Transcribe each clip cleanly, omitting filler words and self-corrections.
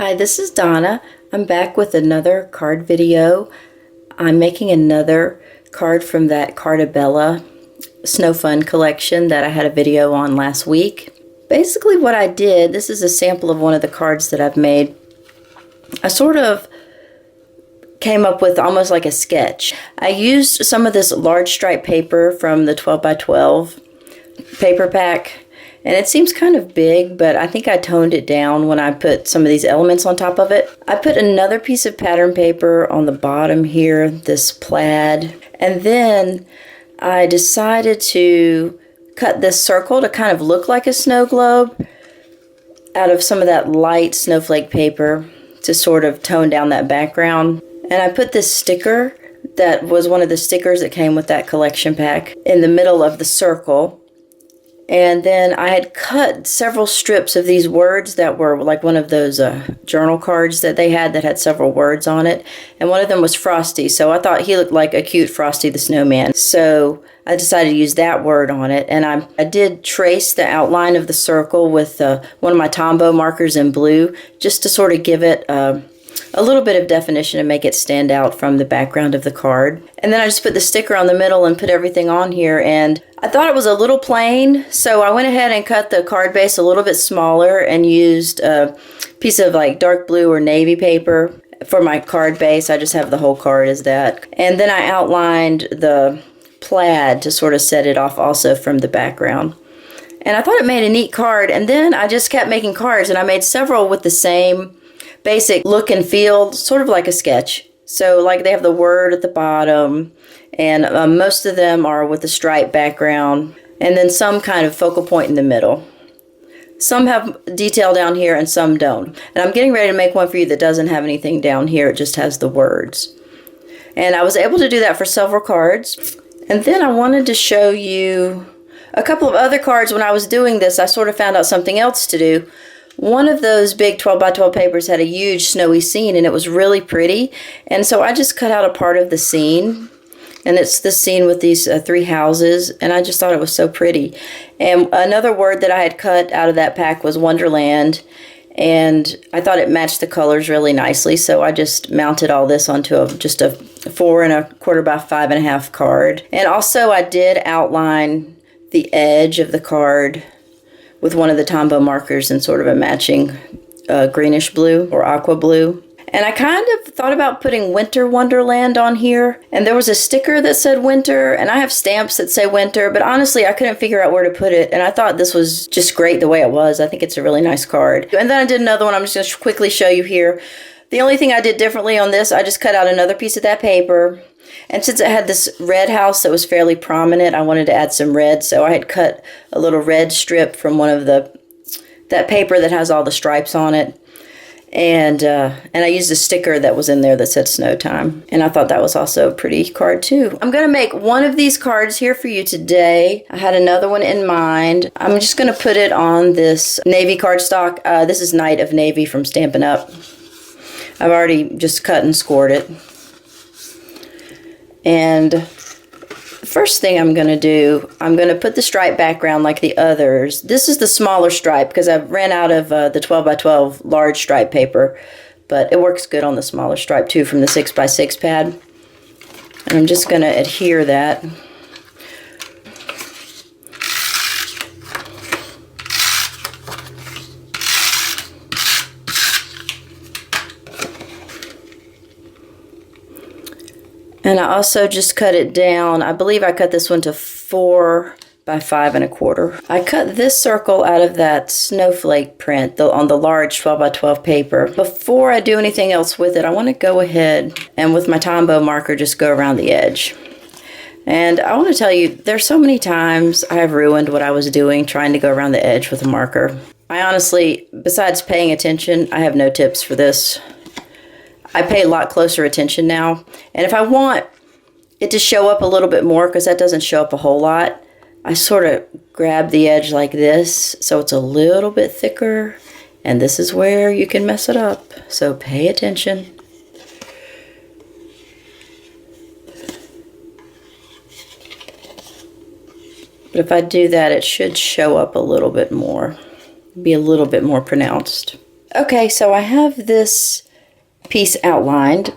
Hi, this is Donna. I'm back with another card video. I'm making another card from that Cardabella Snow Fun collection that I had a video on last week. Basically what I did, this is a sample of one of the cards that I've made. I sort of came up with almost like a sketch. I used some of this large stripe paper from the 12 by 12 paper pack. And it seems kind of big, but I think I toned it down when I put some of these elements on top of it. I put another piece of pattern paper on the bottom here, this plaid. And then I decided to cut this circle to kind of look like a snow globe out of some of that light snowflake paper to sort of tone down that background. And I put this sticker that was one of the stickers that came with that collection pack in the middle of the circle. And then I had cut several strips of these words that were like one of those journal cards that they had that had several words on it. And one of them was Frosty. So I thought he looked like a cute Frosty the Snowman. So I decided to use that word on it. And I did trace the outline of the circle with one of my Tombow markers in blue, just to sort of give it a little bit of definition and make it stand out from the background of the card. And then I just put the sticker on the middle and put everything on here, and I thought it was a little plain, so I went ahead and cut the card base a little bit smaller and used a piece of like dark blue or navy paper for my card base. I just have the whole card as that. And then I outlined the plaid to sort of set it off also from the background. And I thought it made a neat card, and then I just kept making cards, and I made several with the same basic look and feel, sort of like a sketch. So like they have the word at the bottom, and most of them are with a stripe background, and then some kind of focal point in the middle. Some have detail down here and some don't. And I'm getting ready to make one for you that doesn't have anything down here, it just has the words. And I was able to do that for several cards. And then I wanted to show you a couple of other cards. When I was doing this, I sort of found out something else to do. One of those big 12 by 12 papers had a huge snowy scene, and it was really pretty. And so I just cut out a part of the scene, and it's the scene with these three houses, and I just thought it was so pretty. And another word that I had cut out of that pack was Wonderland, and I thought it matched the colors really nicely, so I just mounted all this onto just a 4 1/4 by 5 1/2 card. And also I did outline the edge of the card with one of the Tombow markers in sort of a matching greenish blue or aqua blue. And I kind of thought about putting Winter Wonderland on here. And there was a sticker that said winter, and I have stamps that say winter, but honestly, I couldn't figure out where to put it. And I thought this was just great the way it was. I think it's a really nice card. And then I did another one. I'm just going to quickly show you here. The only thing I did differently on this, I just cut out another piece of that paper. And since it had this red house that was fairly prominent, I wanted to add some red. So I had cut a little red strip from one of that paper that has all the stripes on it. And I used a sticker that was in there that said Snow Time. And I thought that was also a pretty card too. I'm going to make one of these cards here for you today. I had another one in mind. I'm just going to put it on this navy cardstock. This is Night of Navy from Stampin' Up. I've already just cut and scored it. And the first thing I'm going to do, I'm going to put the stripe background like the others. This is the smaller stripe because I've ran out of the 12 by 12 large stripe paper, but it works good on the smaller stripe too from the 6 by 6 pad. And I'm just going to adhere that. And I also just cut it down. I believe I cut this one to 4 by 5 1/4. I cut this circle out of that snowflake print on the large 12 by 12 paper. Before I do anything else with it, I want to go ahead and with my Tombow marker just go around the edge. And I want to tell you, there's so many times I have ruined what I was doing trying to go around the edge with a marker. I honestly, besides paying attention, I have no tips for this. I pay a lot closer attention now. And if I want it to show up a little bit more, because that doesn't show up a whole lot, I sort of grab the edge like this so it's a little bit thicker. And this is where you can mess it up. So pay attention. But if I do that, it should show up a little bit more, be a little bit more pronounced. Okay, so I have this piece outlined,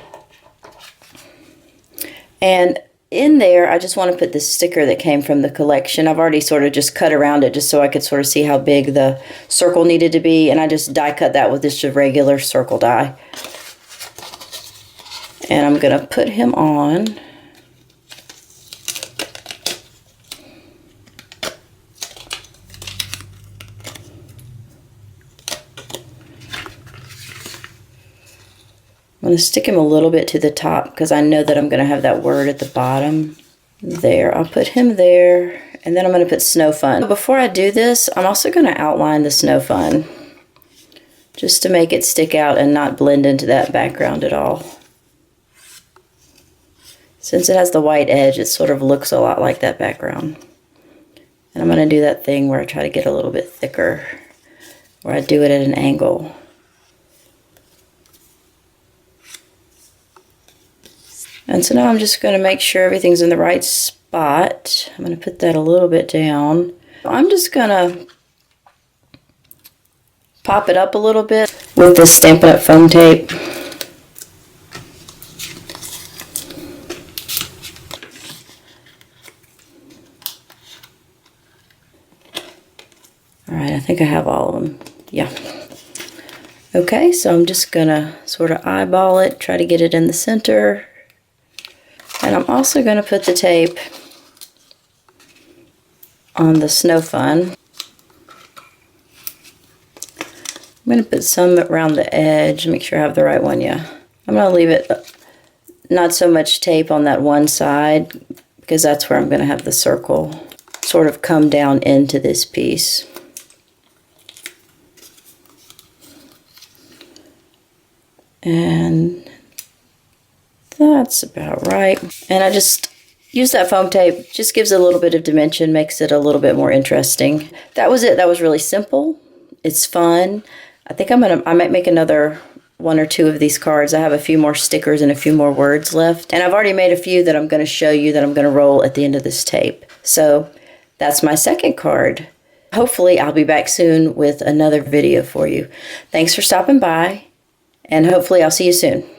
and in there I just want to put this sticker that came from the collection. I've already sort of just cut around it just so I could sort of see how big the circle needed to be, and I just die cut that with just a regular circle die. And I'm going to put him on. I'm going to stick him a little bit to the top because I know that I'm going to have that word at the bottom. There, I'll put him there, and then I'm going to put Snow Fun. Before I do this, I'm also going to outline the Snow Fun just to make it stick out and not blend into that background at all. Since it has the white edge, it sort of looks a lot like that background. And I'm going to do that thing where I try to get a little bit thicker, where I do it at an angle. And so now I'm just going to make sure everything's in the right spot. I'm going to put that a little bit down. I'm just going to pop it up a little bit with this Stampin' Up! Foam tape. Alright, I think I have all of them. Yeah. Okay, so I'm just going to sort of eyeball it, try to get it in the center. And I'm also going to put the tape on the Snow Fun. I'm going to put some around the edge, make sure I have the right one, yeah. I'm going to leave it not so much tape on that one side because that's where I'm going to have the circle sort of come down into this piece. And that's about right. And I just use that foam tape, just gives it a little bit of dimension, makes it a little bit more interesting. That was it. That was really simple. It's fun. I think I might make another one or two of these cards. I have a few more stickers and a few more words left. And I've already made a few that I'm going to show you that I'm going to roll at the end of this tape. So that's my second card. Hopefully I'll be back soon with another video for you. Thanks for stopping by, and hopefully I'll see you soon.